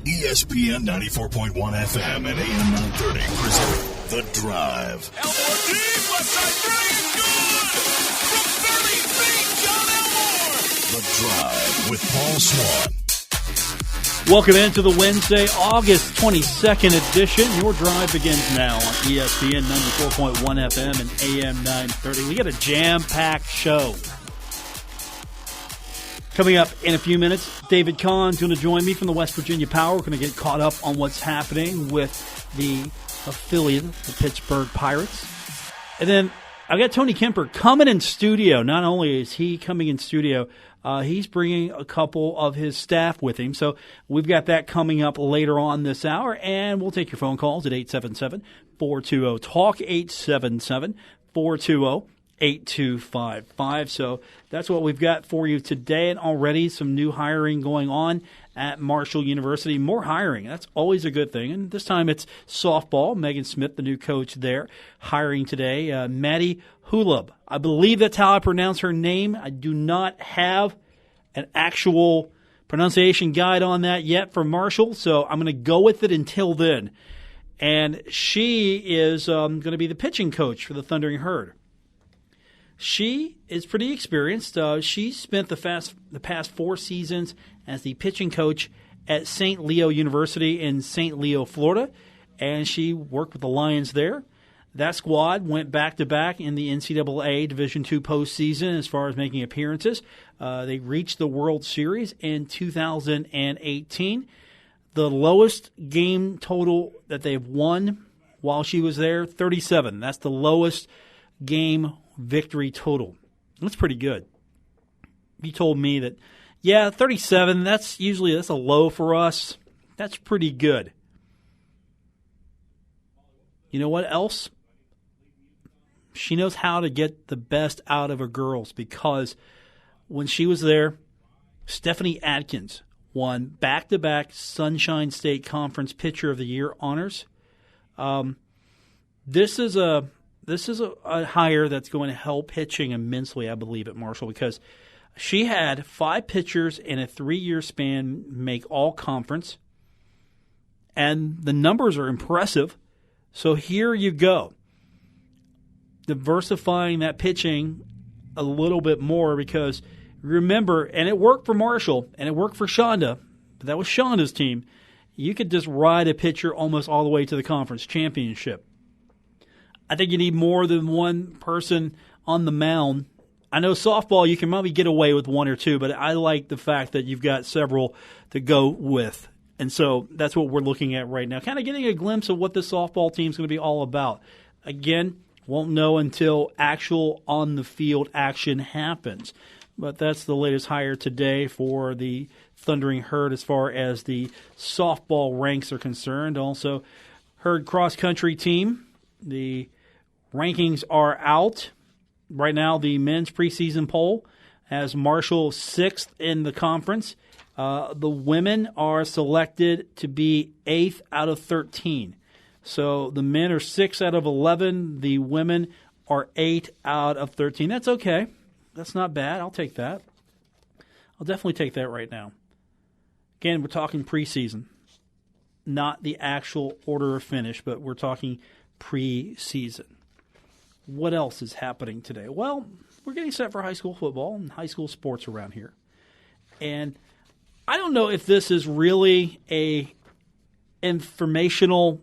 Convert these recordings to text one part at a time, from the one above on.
ESPN 94.1 FM and AM 930 present The Drive. Elmore deep, left side three, good! From 30 feet, John Elmore! The Drive with Paul Swann. Welcome into the Wednesday, August 22nd edition. Your drive begins now on ESPN 94.1 FM and AM 930. We got a jam-packed show. Coming up in a few minutes, David Kahn is going to join me from the West Virginia Power. We're going to get caught up on what's happening with the affiliate, the Pittsburgh Pirates. And then I've got Tony Kemper coming in studio. Not only is he coming in studio, he's bringing a couple of his staff with him. So we've got that coming up later on this hour. And we'll take your phone calls at 877-420-TALK, 877-420-8255. So that's what we've got for you today. And already some new hiring going on at Marshall University. More hiring. That's always a good thing. And this time it's softball. Megan Smith, the new coach there, hiring today. Maddie Hulub. I believe that's how I pronounce her name. I do not have an actual pronunciation guide on that yet for Marshall, so I'm going to go with it until then. And she is going to be the pitching coach for the Thundering Herd. She is pretty experienced. She spent the past 4 seasons as the pitching coach at St. Leo University in St. Leo, Florida, and she worked with the Lions there. That squad went back-to-back in the NCAA Division II postseason as far as making appearances. They reached the World Series in 2018. The lowest game total that they've won while she was there, 37. That's the lowest game victory total. That's pretty good. You told me that, 37, that's a low for us. That's pretty good. You know what else? She knows how to get the best out of her girls, because when she was there, Stephanie Adkins won back-to-back Sunshine State Conference Pitcher of the Year honors. This is a hire that's going to help pitching immensely, I believe, at Marshall, because she had 5 pitchers in a 3-year span make all conference, and the numbers are impressive. So here you go. Diversifying that pitching a little bit more, because remember, and it worked for Marshall and it worked for Shonda, but that was Shonda's team. You could just ride a pitcher almost all the way to the conference championship. I think you need more than one person on the mound. I know softball, you can probably get away with 1 or 2, but I like the fact that you've got several to go with. And so that's what we're looking at right now, kind of getting a glimpse of what the softball team is going to be all about. Again, won't know until actual on-the-field action happens. But that's the latest hire today for the Thundering Herd as far as the softball ranks are concerned. Also, Herd cross-country team, the rankings are out. Right now, the men's preseason poll has Marshall 6th in the conference. The women are selected to be 8th out of 13. So the men are 6 out of 11. The women are 8 out of 13. That's okay. That's not bad. I'll take that. I'll definitely take that right now. Again, we're talking preseason, not the actual order of finish, but we're talking preseason. What else is happening today? Well, we're getting set for high school football and high school sports around here. And I don't know if this is really a informational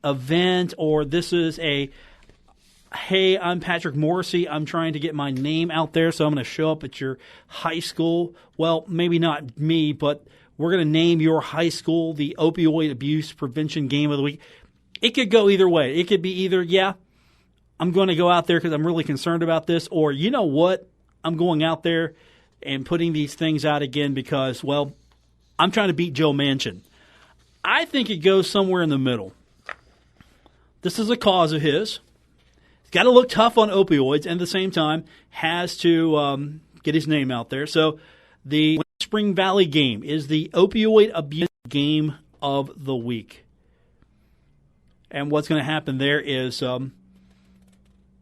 event or this is a, hey, I'm Patrick Morrissey, I'm trying to get my name out there, so I'm going to show up at your high school. Well, maybe not me, but we're going to name your high school the Opioid Abuse Prevention Game of the Week. It could go either way. It could be either, I'm going to go out there because I'm really concerned about this, or you know what, I'm going out there and putting these things out again because, well, I'm trying to beat Joe Manchin. I think it goes somewhere in the middle. This is a cause of his. He's got to look tough on opioids and at the same time has to get his name out there. So the Spring Valley game is the Opioid Abuse Game of the Week. And what's going to happen there is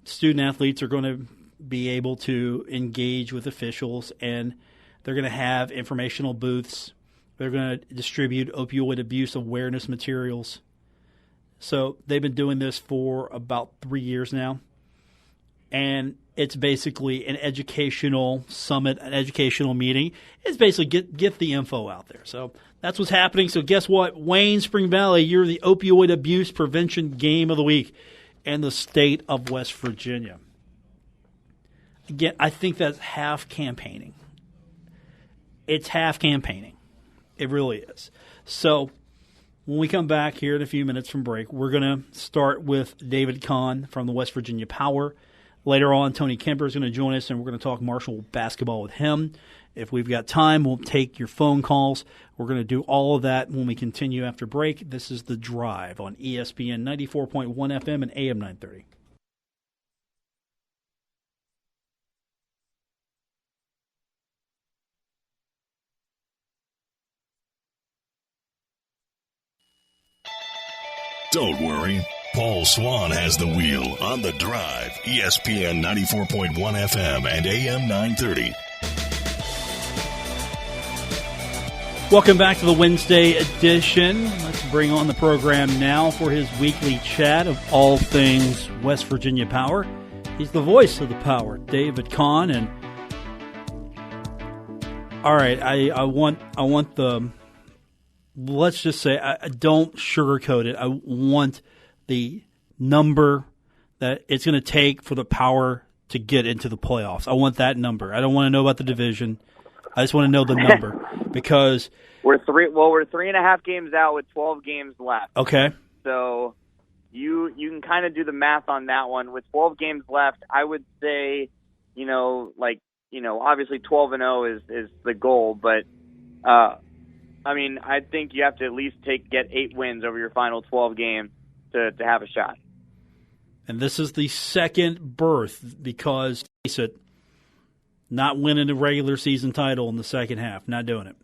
student athletes are going to be able to engage with officials, and they're going to have informational booths They're going to distribute opioid abuse awareness materials. So they've been doing this for about 3 years now. And it's basically an educational summit, an educational meeting. It's basically get the info out there. So that's what's happening. So guess what? Wayne, Spring Valley, you're the opioid abuse prevention game of the week in the state of West Virginia. Again, I think that's half campaigning. It's half campaigning. It really is. So when we come back here in a few minutes from break, we're going to start with David Kahn from the West Virginia Power. Later on, Tony Kemper is going to join us, and we're going to talk Marshall basketball with him. If we've got time, we'll take your phone calls. We're going to do all of that when we continue after break. This is The Drive on ESPN 94.1 FM and AM 930. Don't worry. Paul Swann has the wheel on The Drive, ESPN 94.1 FM and AM 930. Welcome back to the Wednesday edition. Let's bring on the program now for his weekly chat of all things West Virginia Power. He's the voice of the Power, David Kahn. And all right, I want the, let's just say, I don't sugarcoat it. I want the number that it's going to take for the Power to get into the playoffs. I want that number. I don't want to know about the division. I just want to know the number because we're 3.5 games out with 12 games left. Okay. So you can kind of do the math on that one. With 12 games left, I would say, obviously 12-0 is the goal, but I think you have to at least get 8 wins over your final 12 games to have a shot. And this is the second berth because, face it, not winning a regular season title in the second half, not doing it.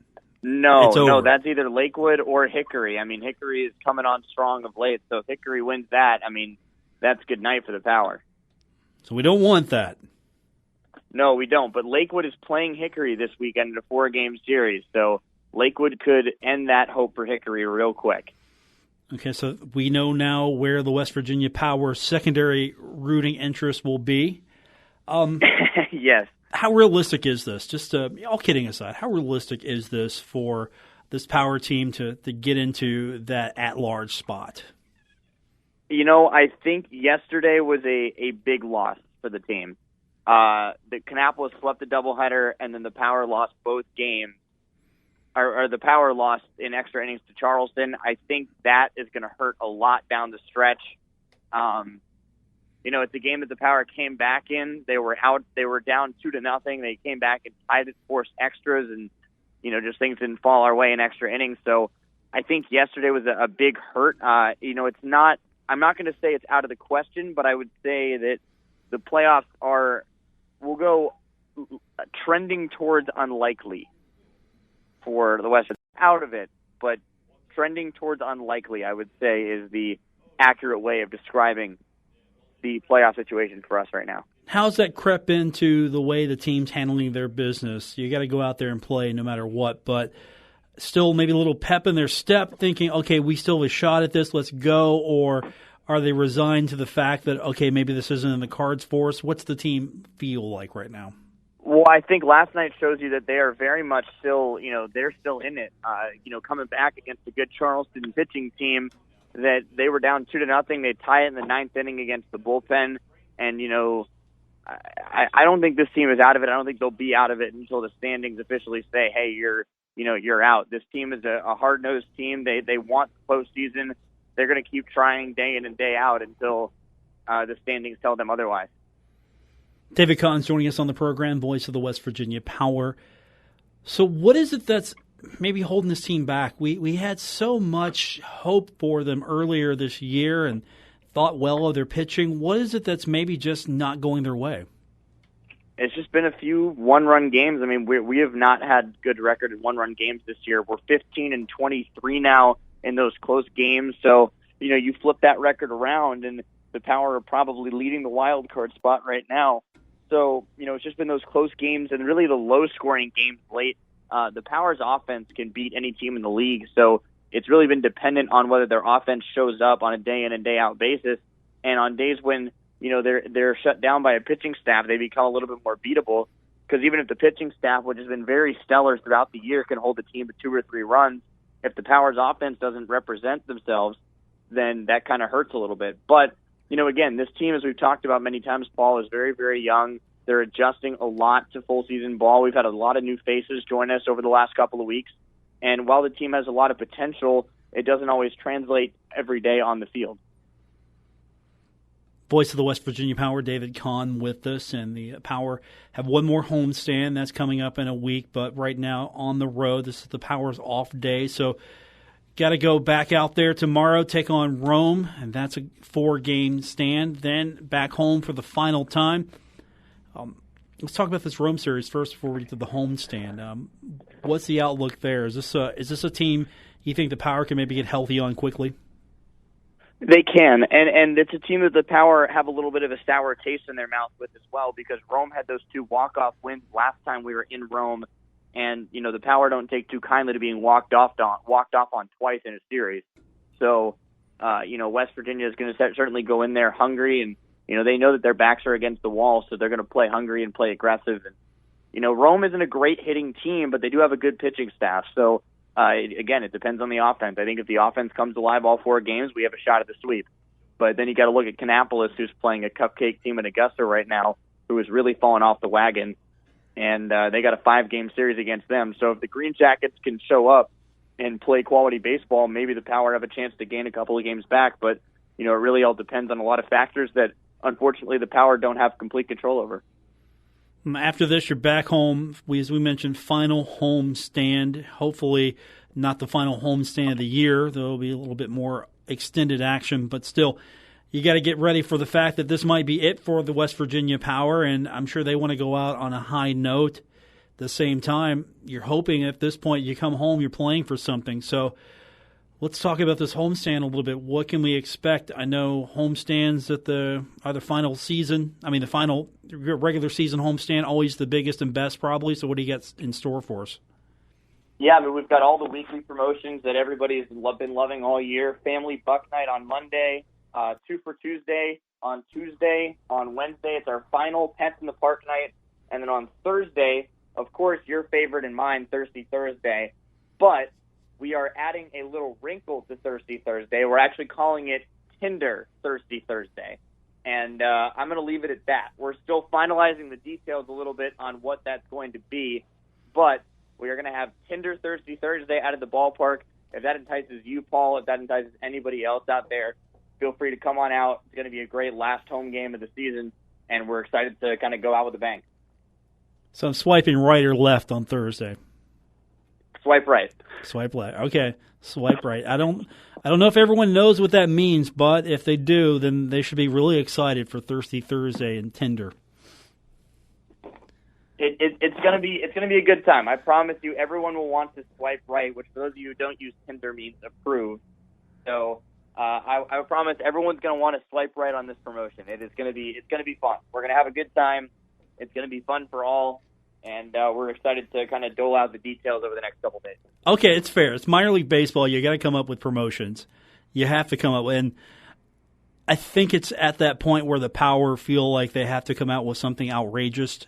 No, that's either Lakewood or Hickory. Hickory is coming on strong of late, so if Hickory wins that, that's good night for the Power. So we don't want that. No, we don't, but Lakewood is playing Hickory this weekend in a 4-game series, so Lakewood could end that hope for Hickory real quick. Okay, so we know now where the West Virginia Power secondary rooting interest will be. Yes. How realistic is this? Just all kidding aside, how realistic is this for this Power team to get into that at-large spot? I think yesterday was a big loss for the team. The Kannapolis swept the doubleheader, and then the Power lost both games. Or the Power lost in extra innings to Charleston. I think that is going to hurt a lot down the stretch. It's a game that the Power came back in. They were down 2-0. They came back and tied it, forced extras, and just things didn't fall our way in extra innings. So I think yesterday was a big hurt. It's not. I'm not going to say it's out of the question, but I would say that the playoffs will go trending towards unlikely for the West. Out of it, but trending towards unlikely, I would say, is the accurate way of describing the playoff situation for us right now. How's that crept into the way the team's handling their business? You got to go out there and play no matter what, but still maybe a little pep in their step, thinking, okay, we still have a shot at this, let's go, or are they resigned to the fact that, okay, maybe this isn't in the cards for us? What's the team feel like right now? Well, I think last night shows you that they are very much still, they're still in it. Coming back against a good Charleston pitching team that they were down 2-0. They tie it in the 9th inning against the bullpen. And, I don't think this team is out of it. I don't think they'll be out of it until the standings officially say, hey, you're out. This team is a hard-nosed team. They want the postseason. They're going to keep trying day in and day out until the standings tell them otherwise. David Kahn joining us on the program, voice of the West Virginia Power. So what is it that's maybe holding this team back? We had so much hope for them earlier this year and thought well of their pitching. What is it that's maybe just not going their way? It's just been a few one-run games. We have not had good record in one-run games this year. We're 15-23 now in those close games. So, you flip that record around, and the Power are probably leading the wild card spot right now. So, it's just been those close games and really the low-scoring games late. the Power's offense can beat any team in the league. So it's really been dependent on whether their offense shows up on a day in and day out basis. And on days when, they're shut down by a pitching staff, they become a little bit more beatable. Because even if the pitching staff, which has been very stellar throughout the year, can hold the team to 2 or 3 runs, if the Power's offense doesn't represent themselves, then that kind of hurts a little bit. But, again, this team, as we've talked about many times, Paul, is very, very young. They're adjusting a lot to full season ball. We've had a lot of new faces join us over the last couple of weeks. And while the team has a lot of potential, it doesn't always translate every day on the field. Voice of the West Virginia Power, David Kahn, with us, and the Power have one more homestand that's coming up in a week, but right now on the road. This is the Power's off day, so got to go back out there tomorrow, take on Rome, and that's a 4-game stand. Then back home for the final time. Let's talk about this Rome series first before we get to the homestand. What's the outlook there? Is this a team you think the Power can maybe get healthy on quickly? They can, and it's a team that the Power have a little bit of a sour taste in their mouth with as well, because Rome had those 2 walk-off wins last time we were in Rome, and the Power don't take too kindly to being walked off on twice in a series. So, West Virginia is going to certainly go in there hungry, and they know that their backs are against the wall, so they're going to play hungry and play aggressive. And Rome isn't a great hitting team, but they do have a good pitching staff. So. Again, it depends on the offense. I think if the offense comes alive all 4 games, we have a shot at the sweep. But then you got to look at Kannapolis, who's playing a cupcake team in Augusta right now, who is really falling off the wagon. And they got a 5-game series against them. So if the Green Jackets can show up and play quality baseball, maybe the Power have a chance to gain a couple of games back. But, it really all depends on a lot of factors that, unfortunately, the Power don't have complete control over. After this, you're back home. As we mentioned, final home stand. Hopefully not the final home stand of the year. There will be a little bit more extended action, but still, you got to get ready for the fact that this might be it for the West Virginia Power, and I'm sure they want to go out on a high note. At the same time, you're hoping at this point you come home, you're playing for something. So let's talk about this homestand a little bit. What can we expect? I know homestands at the final season. The final regular season homestand, always the biggest and best probably. So what do you got in store for us? Yeah, we've got all the weekly promotions that everybody's been loving all year. Family Buck Night on Monday, 2 for Tuesday. On Tuesday, on Wednesday, it's our final Pets in the Park night. And then on Thursday, of course, your favorite and mine, Thirsty Thursday. But we are adding a little wrinkle to Thirsty Thursday. We're actually calling it Tinder Thirsty Thursday. And I'm going to leave it at that. We're still finalizing the details a little bit on what that's going to be. But we are going to have Tinder Thirsty Thursday out at the ballpark. If that entices you, Paul, if that entices anybody else out there, feel free to come on out. It's going to be a great last home game of the season, and we're excited to kind of go out with a bang. So I'm swiping right or left on Thursday? Swipe right. Swipe left. Okay, swipe right. I don't know if everyone knows what that means, but if they do, then they should be really excited for Thirsty Thursday and Tinder. It's gonna be a good time. I promise you, everyone will want to swipe right, which for those of you who don't use Tinder means approve. So I promise everyone's gonna want to swipe right on this promotion. It's gonna be fun. We're gonna have a good time. It's gonna be fun for all. And we're excited to kind of dole out the details over the next couple days. Okay, it's fair. It's minor league baseball. You got to come up with promotions. You have to come up with, and I think it's at that point where the Power feel like they have to come out with something outrageous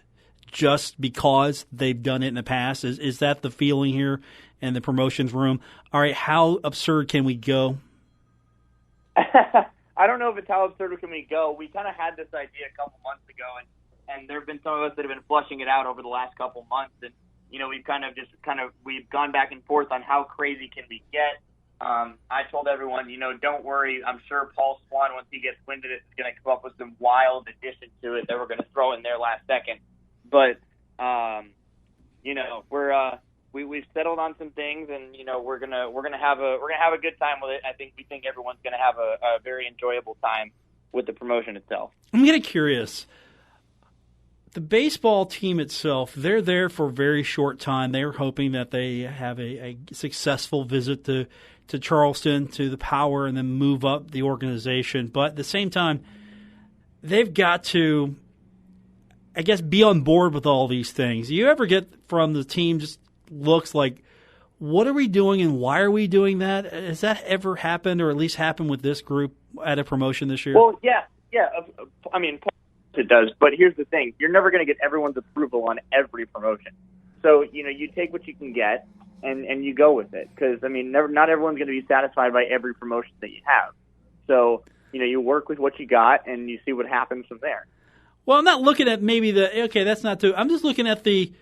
just because they've done it in the past. Is that the feeling here in the promotions room? All right, how absurd can we go? I don't know if it's how absurd can we go. We kind of had this idea a couple months ago, and there have been some of us that have been flushing it out over the last couple months, and we've gone back and forth on how crazy can we get. I told everyone, don't worry. I'm sure Paul Swann, once he gets wind of it, is going to come up with some wild addition to it that we're going to throw in there last second. But we've settled on some things, and we're gonna have a good time with it. We think everyone's going to have a very enjoyable time with the promotion itself. I'm kind of curious. The baseball team itself, they're there for a very short time. They're hoping that they have a successful visit to Charleston, to the Power, and then move up the organization. But at the same time, they've got to, I guess, be on board with all these things. You ever get from the team just looks like, what are we doing and why are we doing that? Has that ever happened, or at least happened with this group at a promotion this year? Well, yeah. I mean, it does. But here's the thing: you're never going to get everyone's approval on every promotion. So you take what you can get and you go with it. Because I mean, not everyone's going to be satisfied by every promotion that you have. So you work with what you got and you see what happens from there. Well, I'm not looking at maybe that's not too. I'm just looking at the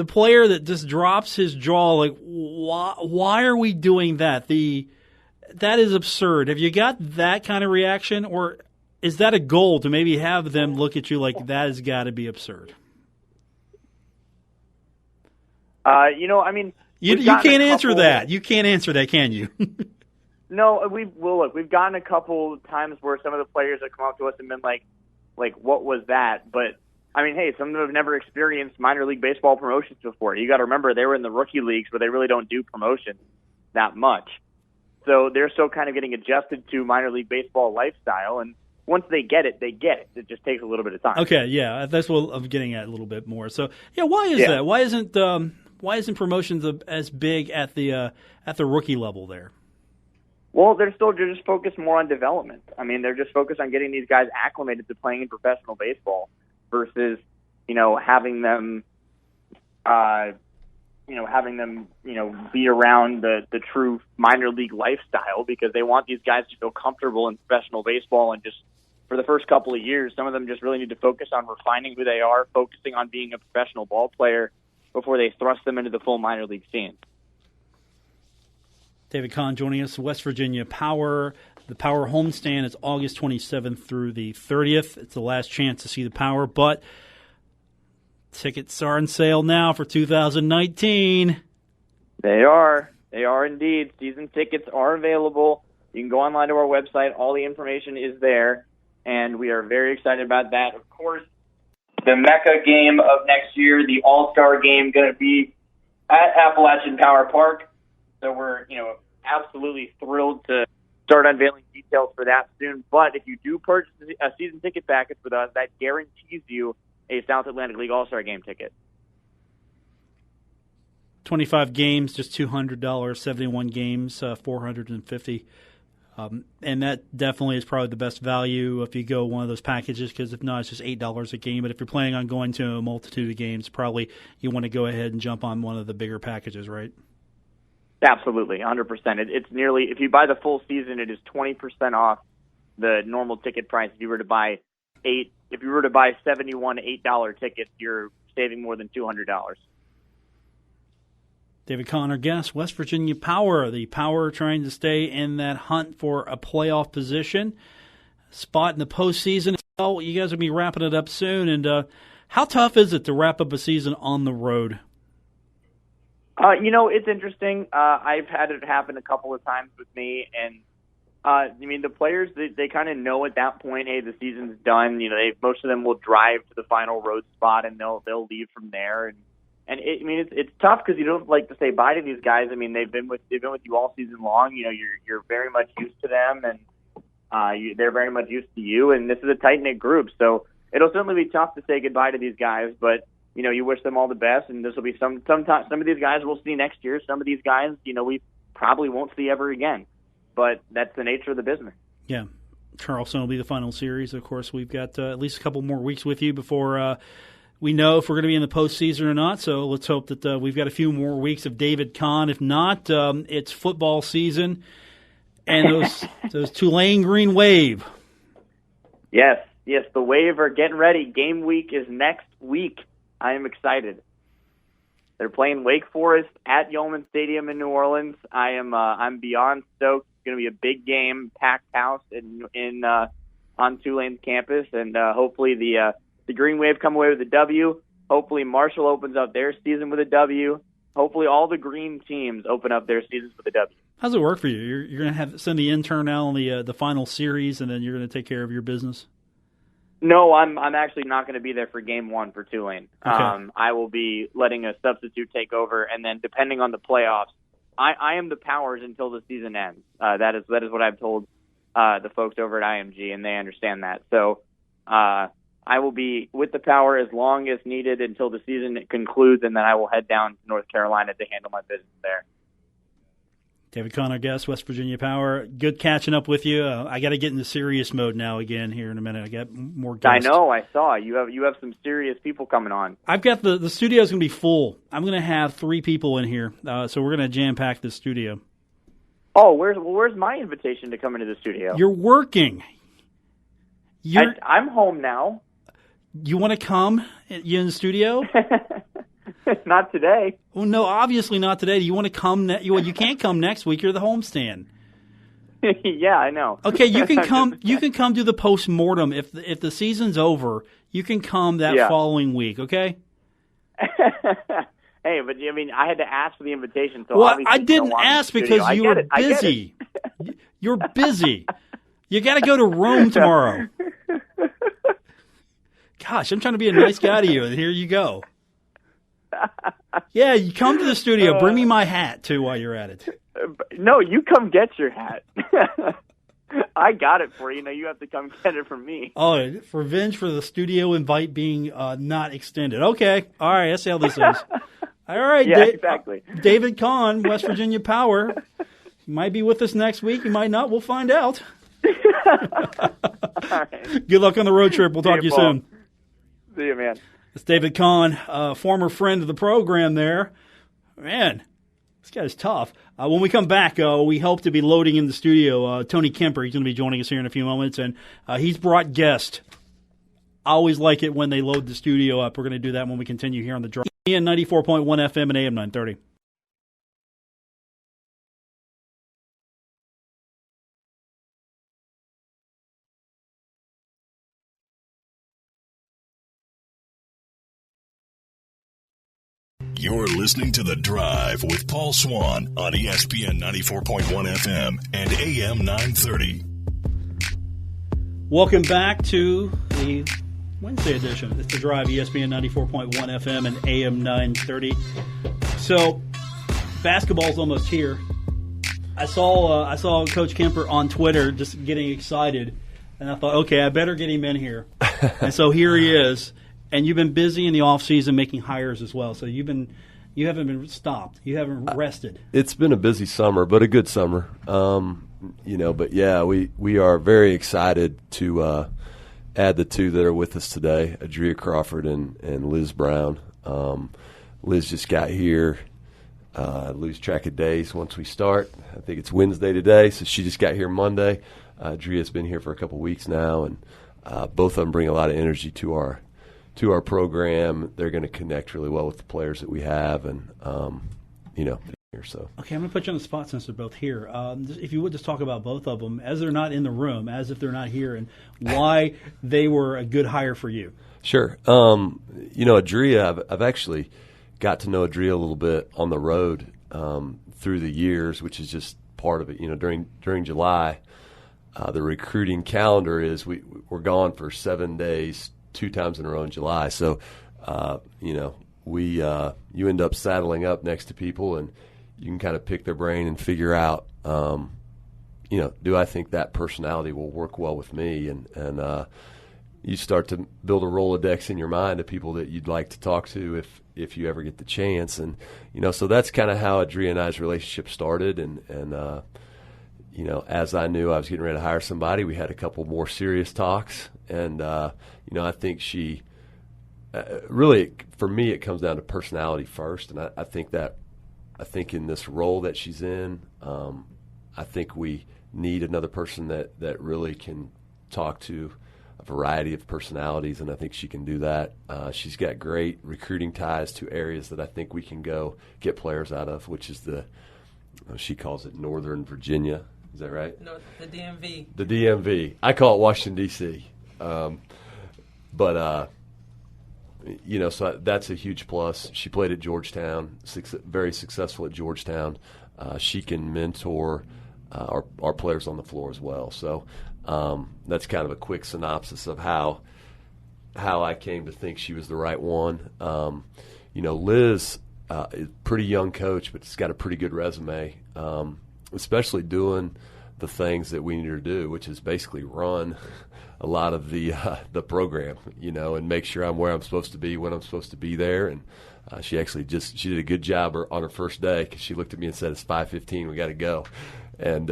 player that just drops his jaw. Like, why are we doing that? That is absurd. Have you got that kind of reaction, or is that a goal to maybe have them look at you like that has got to be absurd? I mean, you can't answer that. You can't answer that, can you? No, we've gotten a couple times where some of the players have come up to us and been like, what was that? But I mean, hey, some of them have never experienced minor league baseball promotions before. You got to remember they were in the rookie leagues where they really don't do promotions that much. So they're still kind of getting adjusted to minor league baseball lifestyle, and once they get it, they get it. It just takes a little bit of time. Okay, yeah, that's what I'm getting at a little bit more. So, yeah, why is that? Why isn't promotions as big at the rookie level there? Well, they're just focused more on development. I mean, they're just focused on getting these guys acclimated to playing in professional baseball versus, having them be around the true minor league lifestyle, because they want these guys to feel comfortable in professional baseball. And just for the first couple of years, some of them just really need to focus on refining who they are, focusing on being a professional ball player before they thrust them into the full minor league scene. David Kahn joining us, West Virginia Power. The Power homestand is August 27th through the 30th. It's the last chance to see the Power, but tickets are on sale now for 2019. They are indeed. Season tickets are available. You can go online to our website. All the information is there, and we are very excited about that. Of course, the Mecca game of next year, the All-Star game, going to be at Appalachian Power Park. So we're, absolutely thrilled to start unveiling details for that soon. But if you do purchase a season ticket package with us, that guarantees you a South Atlantic League All-Star game ticket. 25 games, just $200. 71 games, $450. And that definitely is probably the best value if you go one of those packages, because if not, it's just $8 a game. But if you're planning on going to a multitude of games, probably you want to go ahead and jump on one of the bigger packages, right? Absolutely, 100%. It's nearly, if you buy the full season, it is 20% off the normal ticket price. If you were to buy 71 $8 tickets, you're saving more than $200. David Kahn, our guest, West Virginia Power. The Power trying to stay in that hunt for a playoff position, spot in the postseason. Well, you guys will be wrapping it up soon. And how tough is it to wrap up a season on the road? It's interesting. I've had it happen a couple of times with me, and the players, they kind of know at that point, hey, the season's done. Most of them will drive to the final road spot, and they'll leave from there. And it's tough because you don't like to say bye to these guys. I mean, they've been with you all season long. You're very much used to them, and they're very much used to you. And this is a tight knit group, so it'll certainly be tough to say goodbye to these guys. But you wish them all the best, and this will be some of these guys we'll see next year. Some of these guys, we probably won't see ever again. But that's the nature of the business. Yeah. Charleston will be the final series. Of course, we've got at least a couple more weeks with you before we know if we're going to be in the postseason or not. So let's hope that we've got a few more weeks of David Kahn. If not, it's football season and those Tulane Green Wave. Yes, the Wave are getting ready. Game week is next week. I am excited. They're playing Wake Forest at Yeoman Stadium in New Orleans. I'm beyond stoked. It's going to be a big game, packed house on Tulane's campus, and hopefully the Green Wave come away with a W. Hopefully Marshall opens up their season with a W. Hopefully all the green teams open up their seasons with a W. How's it work for you? You're going to send the intern out on the final series, and then you're going to take care of your business? No, I'm actually not going to be there for game one for Tulane. Okay. I will be letting a substitute take over, and then depending on the playoffs, I am the Powers until the season ends. That is what I've told the folks over at IMG, and they understand that. So I will be with the Power as long as needed until the season concludes, and then I will head down to North Carolina to handle my business there. David Kahn, our guest, West Virginia Power. Good catching up with you. I got to get into serious mode now again here in a minute. I got more guests. I know. I saw you have some serious people coming on. I've got the studio's going to be full. I'm going to have 3 people in here, so we're going to jam pack the studio. Oh, where's my invitation to come into the studio? You're working. I'm home now. You want to come? You in the studio? Not today. Well, no, obviously not today. Do you want to come? You can't come next week. You're the homestand. Yeah, I know. Okay, you can come. You can come do the post-mortem if the season's over. You can come that following week. Okay. Hey, but I mean, I had to ask for the invitation. So well, I didn't ask because you were busy. You're busy. You got to go to Rome tomorrow. Gosh, I'm trying to be a nice guy to you, and here you go. Yeah, you come to the studio. Bring me my hat, too, while you're at it. No, you come get your hat. I got it for you. Now you have to come get it from me. Oh, revenge for the studio invite being not extended. Okay. All right, that's how this is. All right. Yeah, exactly. David Kahn, West Virginia Power. He might be with us next week. He might not. We'll find out. All right. Good luck on the road trip. We'll talk to you soon. See you, man. It's David Kahn, former friend of the program there. Man, this guy's tough. When we come back, we hope to be loading in the studio Tony Kemper. He's going to be joining us here in a few moments, and he's brought guests. I always like it when they load the studio up. We're going to do that when we continue here on the Drive. 94.1 FM and AM 930. You're listening to The Drive with Paul Swann on ESPN 94.1 FM and AM 930. Welcome back to the Wednesday edition. It's The Drive, ESPN 94.1 FM and AM 930. So, basketball's almost here. I saw Coach Kemper on Twitter just getting excited, and I thought, okay, I better get him in here. And so here he is. And you've been busy in the off season making hires as well. So you haven't been stopped. You haven't rested. It's been a busy summer, but a good summer. But yeah, we are very excited to add the 2 that are with us today, Adria Crawford and Liz Brown. Liz just got here. I lose track of days once we start. I think it's Wednesday today, so she just got here Monday. Adria's been here for a couple weeks now, and both of them bring a lot of energy to our program. They're going to connect really well with the players that we have, and here. So okay, I'm going to put you on the spot since they're both here. If you would just talk about both of them as they're not in the room, as if they're not here, and why they were a good hire for you. Sure. Adria, I've actually got to know Adria a little bit on the road through the years, which is just part of it. During July, the recruiting calendar is we're gone for 7 days. 2 times in a row in July. So, you end up saddling up next to people, and you can kind of pick their brain and figure out, do I think that personality will work well with me? And you start to build a Rolodex in your mind of people that you'd like to talk to if you ever get the chance. And, so that's kind of how Adria and I's relationship started. And as I knew I was getting ready to hire somebody, we had a couple more serious talks. And, I think she really, for me, it comes down to personality first. And I think in this role that she's in, I think we need another person that really can talk to a variety of personalities. And I think she can do that. She's got great recruiting ties to areas that I think we can go get players out of, which is she calls it Northern Virginia. Is that right? No, the DMV. The DMV. I call it Washington, D.C. So that's a huge plus. She played at Georgetown, very successful at Georgetown. She can mentor our players on the floor as well. So that's kind of a quick synopsis of how I came to think she was the right one. Liz is a pretty young coach, but she's got a pretty good resume, especially doing the things that we need her to do, which is basically run a lot of the program, and make sure I'm where I'm supposed to be when I'm supposed to be there. And she actually she did a good job on her first day, because she looked at me and said, "It's 5:15, we got to go." And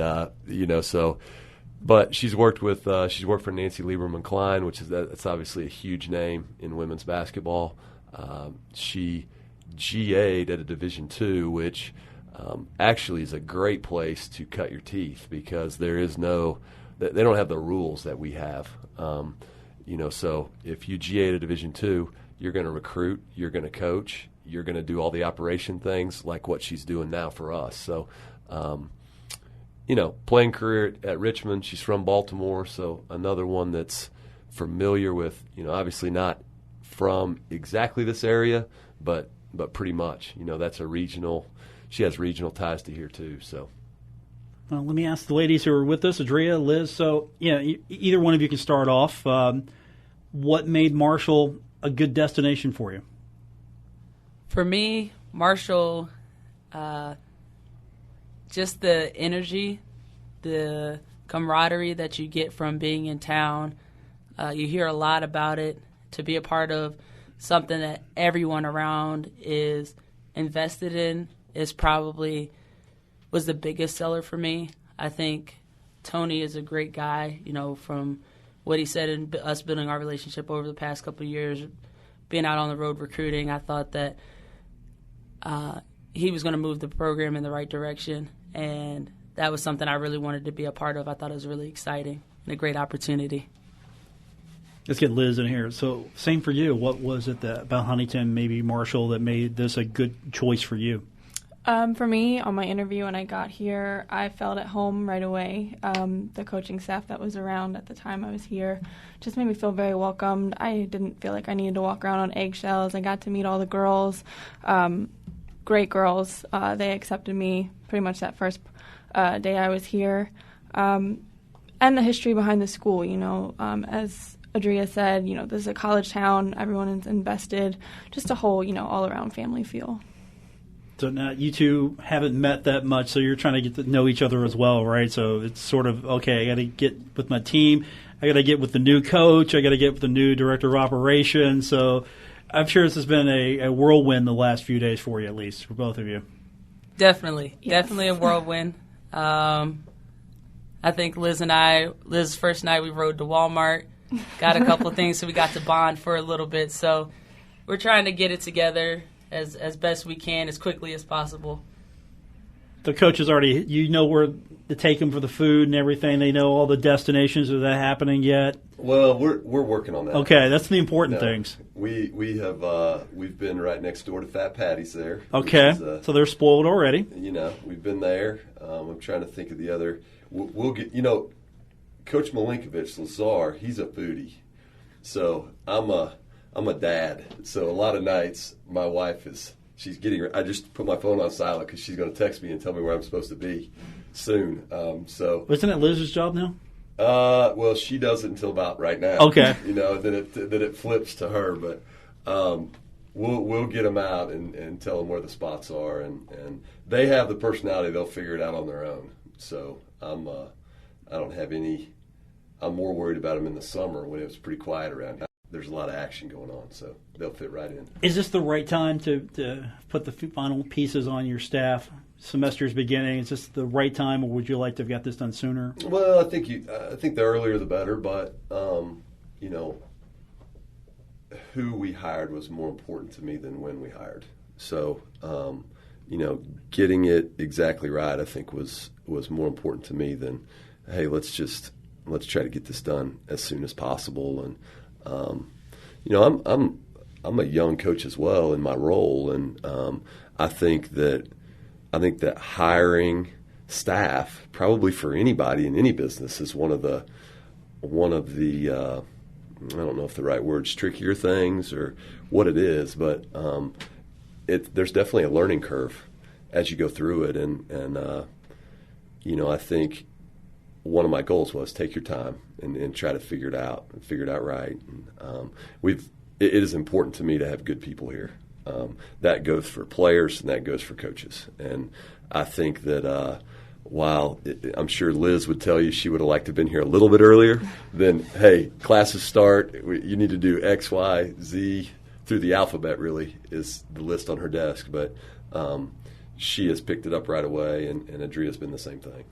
so. But she's worked for Nancy Lieberman Klein, that's obviously a huge name in women's basketball. She GA'd at a Division II, which actually is a great place to cut your teeth, because they don't have the rules that we have. So if you GA at a Division II, you're going to recruit, you're going to coach, you're going to do all the operation things like what she's doing now for us. So. Playing career at Richmond, she's from Baltimore, so another one that's familiar with, obviously not from exactly this area, but pretty much. That's she has regional ties to here too. So, well, let me ask the ladies who are with us, Adria, Liz. So, either one of you can start off. What made Marshall a good destination for you? For me, Marshall. Just the energy, the camaraderie that you get from being in town. You hear a lot about it. To be a part of something that everyone around is invested in was the biggest seller for me. I think Tony is a great guy, from what he said and us building our relationship over the past couple of years, being out on the road recruiting. I thought that he was going to move the program in the right direction. And that was something I really wanted to be a part of. I thought it was really exciting and a great opportunity. Let's get Liz in here. So, same for you. What was it about Huntington, maybe Marshall, that made this a good choice for you? For me, on my interview when I got here, I felt at home right away. The coaching staff that was around at the time I was here just made me feel very welcomed. I didn't feel like I needed to walk around on eggshells. I got to meet all the girls. Great girls. They accepted me pretty much that first day I was here. And the history behind the school, as Adria said, this is a college town. Everyone is invested. Just a whole, all-around family feel. So now you two haven't met that much, so you're trying to get to know each other as well, right? So it's sort of, okay, I got to get with my team. I got to get with the new coach. I got to get with the new director of operations. So I'm sure this has been a whirlwind the last few days for you, at least, for both of you. Definitely. Yes. Definitely a whirlwind. I think Liz's first night we rode to Walmart, got a couple of things, so we got to bond for a little bit. So we're trying to get it together as best we can, as quickly as possible. The coaches already, where to take them for the food and everything. They know all the destinations. Is that happening yet? Well, we're working on that. Okay, that's the important things. We've been right next door to Fat Patty's there. Okay, so they're spoiled already. We've been there. I'm trying to think of the other. We'll get. Coach Milinkovic Lazar, he's a foodie, so I'm a dad. So a lot of nights, my wife she's getting. I just put my phone on silent because she's going to text me and tell me where I'm supposed to be soon. So isn't it Liz's job now? Well, she does it until about right now. Okay. Then it flips to her, but we'll get them out and tell them where the spots are, and they have the personality; they'll figure it out on their own. So I don't have any. I'm more worried about them in the summer when it was pretty quiet around here. There's a lot of action going on, so they'll fit right in. Is this the right time to put the final pieces on your staff? Semester's beginning. Is this the right time, or would you like to have got this done sooner? Well, I think the earlier the better, but who we hired was more important to me than when we hired. So getting it exactly right, I think was more important to me than, hey, let's try to get this done as soon as possible. And I'm a young coach as well in my role, and I think that hiring staff, probably for anybody in any business, is one of the I don't know if the right word's trickier things or what it is, but there's definitely a learning curve as you go through it, and I think one of my goals was take your time and try to figure it out right. And, it is important to me to have good people here. That goes for players and that goes for coaches. And I think that while I'm sure Liz would tell you she would have liked to have been here a little bit earlier, then, hey, classes start. You need to do X, Y, Z through the alphabet, really, is the list on her desk. But she has picked it up right away, and Adria's been the same thing.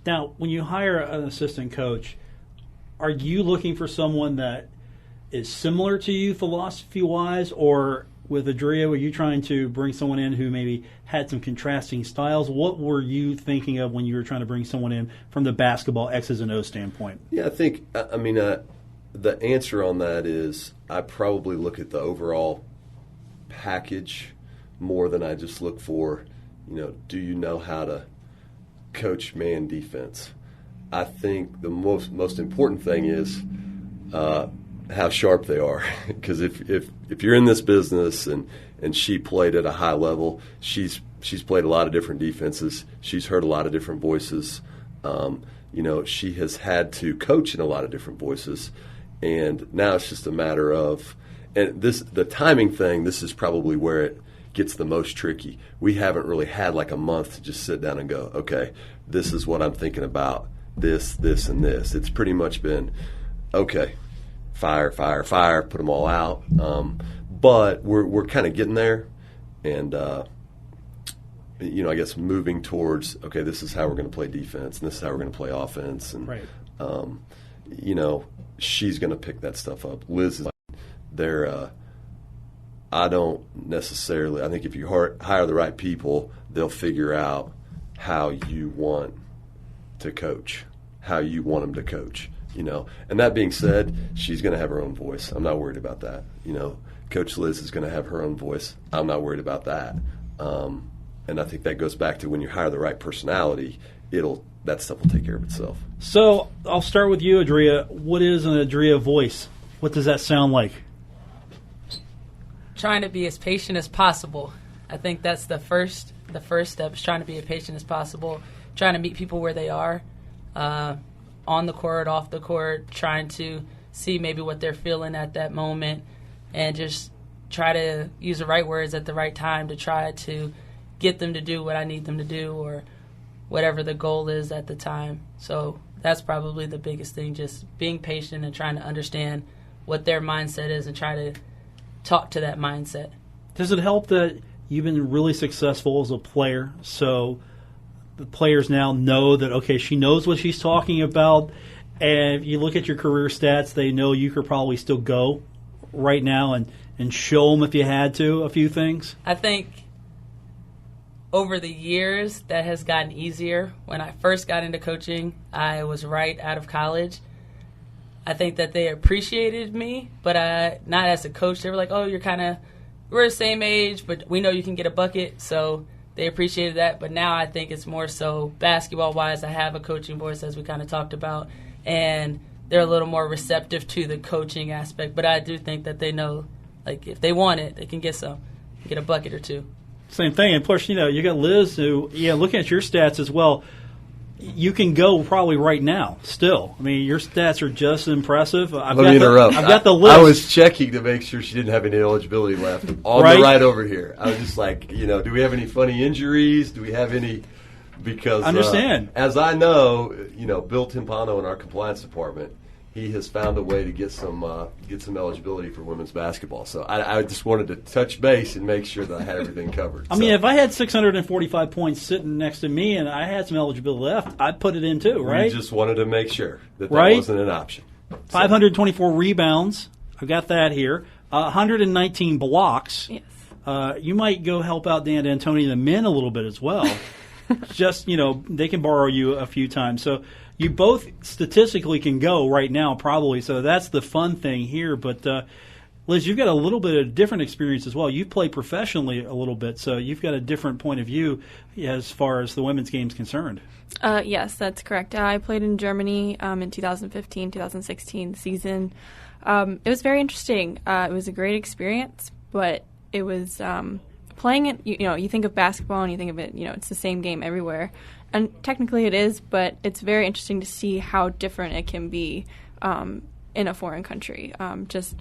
Now, when you hire an assistant coach, are you looking for someone that is similar to you philosophy-wise, or with Adria, were you trying to bring someone in who maybe had some contrasting styles? What were you thinking of when you were trying to bring someone in from the basketball X's and O's standpoint? Yeah, I think, the answer on that is I probably look at the overall package more than I just look for, do you know how to coach man defense? I think the most important thing is how sharp they are, because if you're in this business and she played at a high level, she's played a lot of different defenses. She's heard a lot of different voices. She has had to coach in a lot of different voices, and now it's just a matter of, and the timing thing. This is probably where it gets the most tricky. We haven't really had like a month to just sit down and go, okay, this is what I'm thinking about. This, and this. It's pretty much been, okay, fire, put them all out. But we're kind of getting there, and I guess moving towards, okay, this is how we're going to play defense, and this is how we're going to play offense, and right. She's going to pick that stuff up. Liz is there. I don't necessarily. I think if you hire the right people, they'll figure out how you want to coach, how you want them to coach. And that being said, she's going to have her own voice. I'm not worried about that. Coach Liz is going to have her own voice. I'm not worried about that. And I think that goes back to when you hire the right personality, that stuff will take care of itself. So I'll start with you, Adria. What is an Adria voice? What does that sound like? Trying to be as patient as possible. I think that's the first step, is trying to be as patient as possible, trying to meet people where they are, on the court, off the court, trying to see maybe what they're feeling at that moment, and just try to use the right words at the right time to try to get them to do what I need them to do, or whatever the goal is at the time. So that's probably the biggest thing, just being patient and trying to understand what their mindset is and try to talk to that mindset. Does it help that you've been really successful as a player, so the players now know that, okay, she knows what she's talking about, and if you look at your career stats, they know you could probably still go right now and show them, if you had to, a few things? I think over the years that has gotten easier. When I first got into coaching, I was right out of college. I think that they appreciated me, but not as a coach. They were like, oh, we're the same age, but we know you can get a bucket, so they appreciated that. But now I think it's more so basketball-wise, I have a coaching voice, as we kind of talked about, and they're a little more receptive to the coaching aspect. But I do think that they know, like, if they want it, they can get get a bucket or two. Same thing. And plus, you got Liz who, looking at your stats as well, you can go probably right now still. I mean, your stats are just impressive. Let me interrupt. I've got the list. I was checking to make sure she didn't have any eligibility left on the right over here. I was just like, do we have any funny injuries? Do we have any? Because understand. As I know, Bill Timpano in our compliance department, he has found a way to get some eligibility for women's basketball. So I just wanted to touch base and make sure that I had everything covered. I mean, if I had 645 points sitting next to me and I had some eligibility left, I'd put it in too, right? We just wanted to make sure that wasn't an option. 524 rebounds. I've got that here. 119 blocks. Yes. You might go help out Dan D'Antoni and the men a little bit as well. Just, they can borrow you a few times. So you both statistically can go right now probably. So that's the fun thing here. But, Liz, you've got a little bit of different experience as well. You've played professionally a little bit, so you've got a different point of view as far as the women's game is concerned. Yes, that's correct. I played in Germany in 2015-2016 season. It was very interesting. It was a great experience, but it was playing it, you think of basketball and you think of it, it's the same game everywhere. And technically it is, but it's very interesting to see how different it can be in a foreign country. Just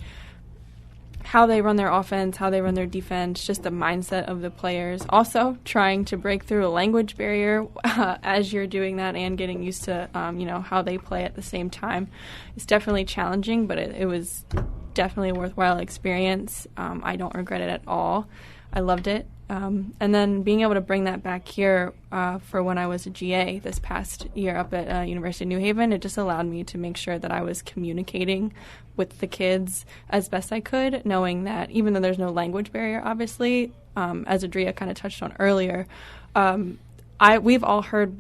how they run their offense, how they run their defense, just the mindset of the players. Also, trying to break through a language barrier as you're doing that and getting used to, how they play at the same time. It's definitely challenging, but it was definitely a worthwhile experience. I don't regret it at all. I loved it. And then being able to bring that back here for when I was a GA this past year up at University of New Haven, it just allowed me to make sure that I was communicating with the kids as best I could, knowing that even though there's no language barrier, obviously, as Adria kind of touched on earlier, we've all heard,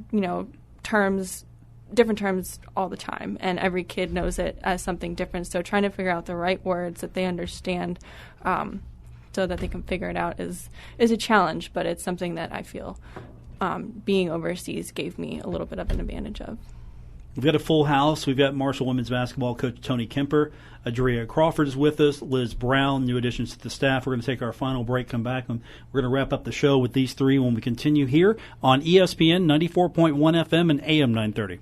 different terms all the time, and every kid knows it as something different. So trying to figure out the right words that they understand so that they can figure it out is a challenge, but it's something that I feel being overseas gave me a little bit of an advantage of. We've got a full house. We've got Marshall women's basketball coach Tony Kemper. Adria Crawford is with us. Liz Brown, new additions to the staff. We're going to take our final break, come back, and we're going to wrap up the show with these three when we continue here on ESPN 94.1 FM and AM 930.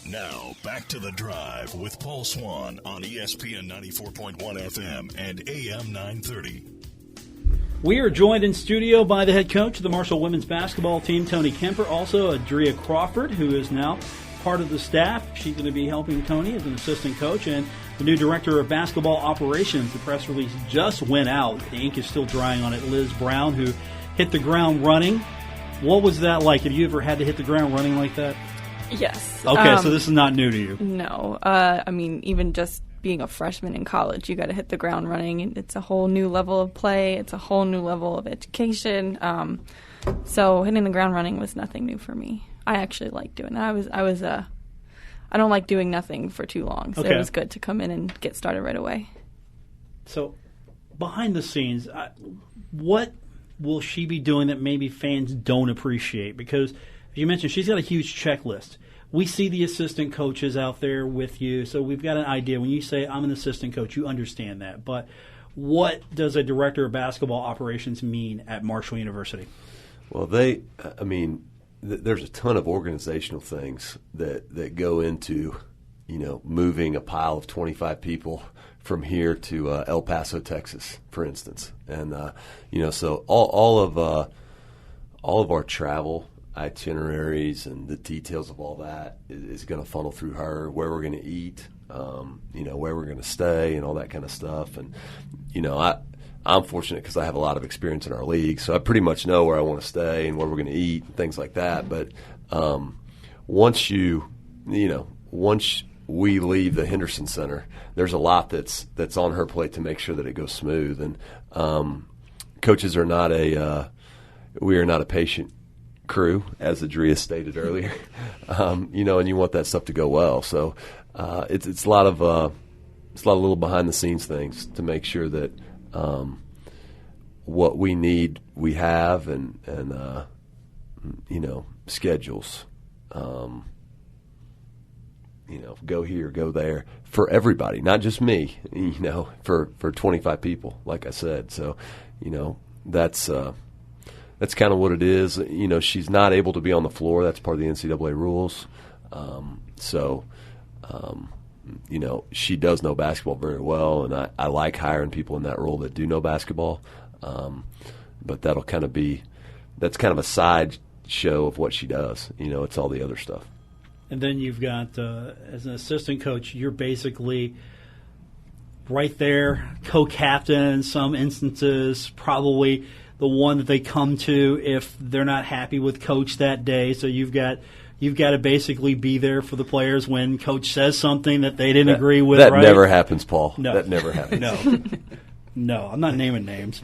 Now, back to The Drive with Paul Swann on ESPN 94.1 FM and AM 930. We are joined in studio by the head coach of the Marshall women's basketball team, Tony Kemper, also Adria Crawford, who is now part of the staff. She's going to be helping Tony as an assistant coach, and the new director of basketball operations. The press release just went out. The ink is still drying on it. Liz Brown, who hit the ground running. What was that like? Have you ever had to hit the ground running like that? Yes. Okay, so this is not new to you. No. Even just being a freshman in college, you got to hit the ground running, and it's a whole new level of play. It's a whole new level of education. So hitting the ground running was nothing new for me. I actually like doing that. I don't like doing nothing for too long, so It was good to come in and get started right away. So behind the scenes, what will she be doing that maybe fans don't appreciate? Because you mentioned she's got a huge checklist. We see the assistant coaches out there with you, so we've got an idea. When you say, I'm an assistant coach, you understand that. But what does a director of basketball operations mean at Marshall University? Well, there's a ton of organizational things that go into, moving a pile of 25 people from here to El Paso, Texas, for instance. And, so all of our travel itineraries and the details of all that is going to funnel through her, where we're going to eat, where we're going to stay and all that kind of stuff. And, I'm fortunate because I have a lot of experience in our league, so I pretty much know where I want to stay and where we're going to eat and things like that. But once we leave the Henderson Center, there's a lot that's on her plate to make sure that it goes smooth. And coaches are not we are not a patient crew, as Adria stated earlier, and you want that stuff to go well. So it's a lot of little behind the scenes things to make sure that what we need we have, and schedules, go here, go there for everybody, not just me, for 25 people, like I said. So, that's kind of what it is. She's not able to be on the floor. That's part of the NCAA rules. She does know basketball very well, and I like hiring people in that role that do know basketball. But that's kind of a side show of what she does. It's all the other stuff. And then you've got, as an assistant coach, you're basically right there, co-captain in some instances, probably the one that they come to if they're not happy with coach that day. So you've got to basically be there for the players when coach says something that they didn't agree with. That right? never happens, Paul. No. That never happens. No, I'm not naming names.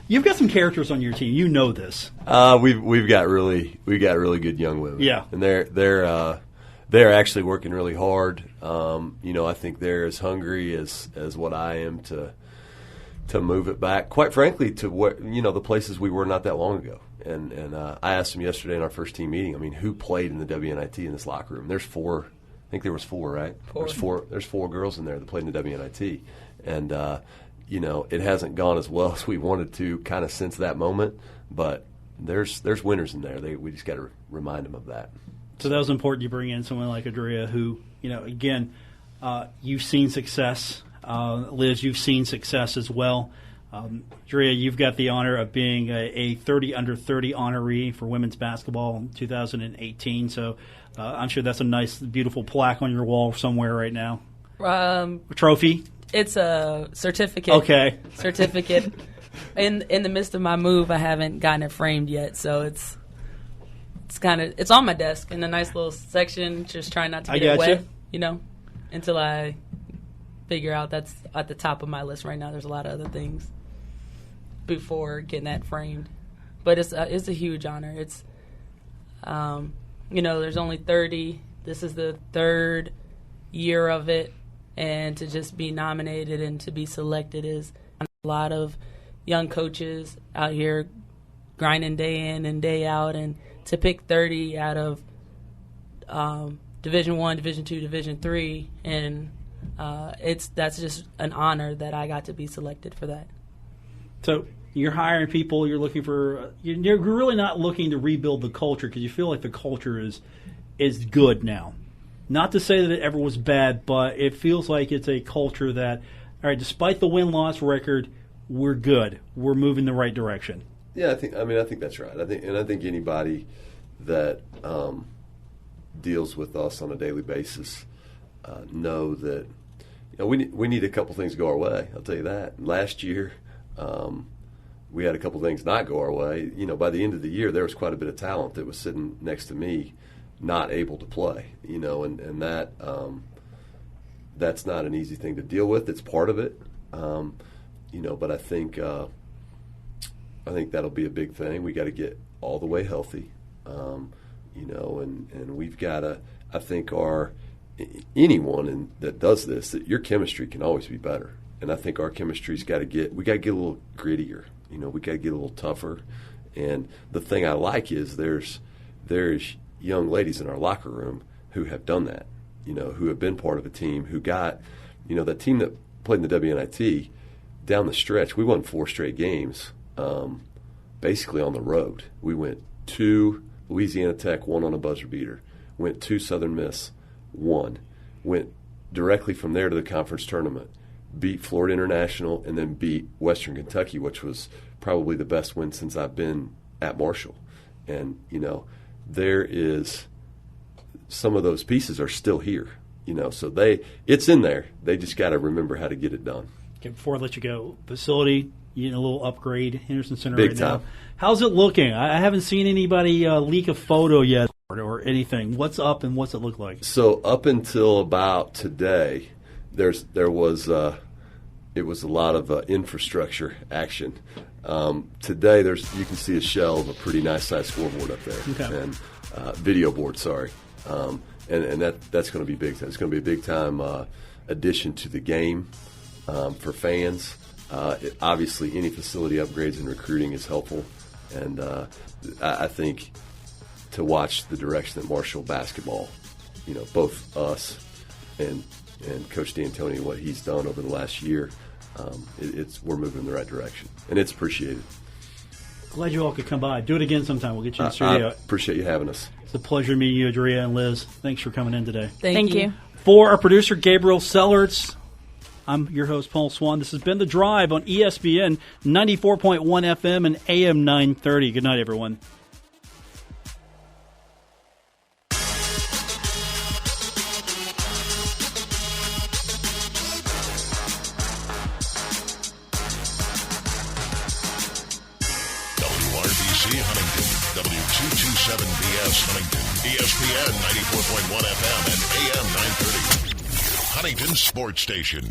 You've got some characters on your team. You know this. We've got really good young women. Yeah, and they're actually working really hard. I think they're as hungry as what I am to move it back, quite frankly, to what the places we were not that long ago. And I asked them yesterday in our first team meeting, who played in the WNIT in this locker room? There's four. I think there was four, right? There's four girls in there that played in the WNIT. And, it hasn't gone as well as we wanted to kind of since that moment. But there's winners in there. We just got to remind them of that. So that was important you bring in someone like Adria who, again, you've seen success. Liz, you've seen success as well. Adria, you've got the honor of being a 30 under 30 honoree for women's basketball in 2018. So I'm sure that's a nice, beautiful plaque on your wall somewhere right now. A trophy? It's a certificate. Okay. Certificate. In the midst of my move, I haven't gotten it framed yet, so it's on my desk in a nice little section. Just trying not to get it wet, until I figure out that's at the top of my list right now. There's a lot of other things before getting that framed, but it's a huge honor. It's there's only 30. This is the third year of it, and to just be nominated and to be selected is a lot of young coaches out here grinding day in and day out, and to pick 30 out of Division I, Division II, Division III, and that's just an honor that I got to be selected for that. So you're hiring people. You're looking for. You're really not looking to rebuild the culture because you feel like the culture is good now. Not to say that it ever was bad, but it feels like it's a culture that, all right, despite the win-loss record, we're good. We're moving the right direction. Yeah, I think that's right. I think anybody that deals with us on a daily basis know that we need a couple things to go our way. I'll tell you that. Last year, we had a couple things not go our way. By the end of the year, there was quite a bit of talent that was sitting next to me, not able to play. And that that's not an easy thing to deal with. It's part of it. But I think that'll be a big thing. We got to get all the way healthy, and we've got to. I think anyone that does this, that your chemistry can always be better, and I think our chemistry's got to get. We got to get a little grittier. We got to get a little tougher. And the thing I like is there's young ladies in our locker room who have done that. Who have been part of a team who got, that team that played in the WNIT. Down the stretch, we won 4 straight games, basically on the road. We went to Louisiana Tech, won on a buzzer beater. Went to Southern Miss, won. Went directly from there to the conference tournament. Beat Florida International, and then beat Western Kentucky, which was probably the best win since I've been at Marshall. And, there is some of those pieces are still here. So it's in there. They just got to remember how to get it done. Okay, before I let you go, facility, a little upgrade, Henderson Center Big right time. now. How's it looking? I haven't seen anybody leak a photo yet or anything. What's up and what's it look like? So up until about today, it was a lot of infrastructure action. Today, you can see a shell of a pretty nice size scoreboard up there, okay. And video board. Sorry, and that's going to be big. It's going to be a big time addition to the game. For fans, obviously any facility upgrades and recruiting is helpful, and I think to watch the direction that Marshall basketball, both us and Coach D'Antoni, what he's done over the last year, we're moving in the right direction, and it's appreciated. Glad you all could come by. Do it again sometime. We'll get you in the studio. I appreciate you having us. It's a pleasure meeting you, Adria and Liz. Thanks for coming in today. Thank you. For our producer, Gabriel Sellerts, I'm your host, Paul Swann. This has been The Drive on ESPN 94.1 FM and AM 930. Good night, everyone. WRBC Huntington, W227BS Huntington, ESPN 94.1 FM and AM 930. Huntington Sports Station.